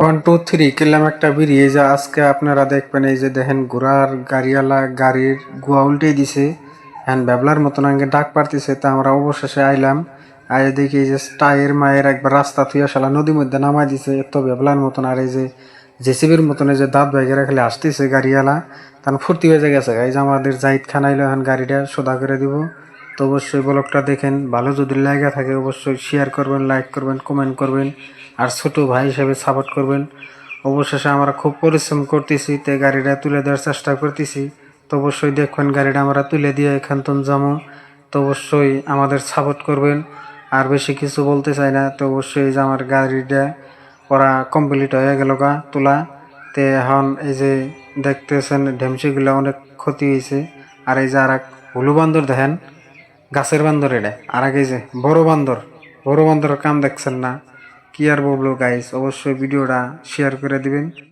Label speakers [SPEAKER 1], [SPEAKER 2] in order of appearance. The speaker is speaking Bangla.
[SPEAKER 1] ওয়ান টু থ্রি কিনলাম একটা বিড়ি। এই যে আজকে আপনারা দেখবেন, এই যে দেখেন ঘোড়ার গাড়িওয়ালা গাড়ির গুয়া উল্টে দিছে, হ্যান ব্যাবলার মতন আগে ডাক পারতেছে। তা আমরা অবশেষে আইলাম, আয় দেখি এই যে টায়ের মায়ের একবার রাস্তা থুয়া শালা নদীর মধ্যে নামাই দিছে, এত ব্যাবলার মতন। আর এই যে জেসিবির মতন এই যে দাঁত বাইকেরা খালি আসতেছে গাড়িওয়ালা, তার ফুর্তি হয়ে গেছে। এই যে আমাদের জাহিদ খান আইলো, এখন গাড়িটা সোদা করে দিব। তো অবশ্যই ব্লগটা দেখেন, ভালো যদি লাগা থাকে অবশ্যই শেয়ার করবেন, লাইক করবেন, কমেন্ট করবেন, আর ছোট ভাই হিসেবে সাপোর্ট করবেন। অবশেষে আমরা খুব পরিশ্রম করতেছি, তে গাড়িটা তুলে দেওয়ার চেষ্টা করতেছি। তো অবশ্যই দেখবেন গাড়িটা আমরা তুলে দিয়ে এখান থেকে যাবো। তো অবশ্যই আমাদের সাপোর্ট করবেন। আর বেশি কিছু বলতে চাই না। তো অবশ্যই এই যে আমার গাড়িটা ওরা কমপ্লিট হয়ে গেল গা তোলা। তে এখন এই যে দেখতেছেন ঢেমসিগুলো অনেক ক্ষতি হয়েছে। আর এই যে আর এক হুলু বান্দর দেখেন, গাছের বান্দর এটা। আর আগে যে বড় বান্দর, বড় বান্দরের কাম দেখছেন না? কি আর বলবো গাইস, অবশ্যই ভিডিওটা শেয়ার করে দিবেন।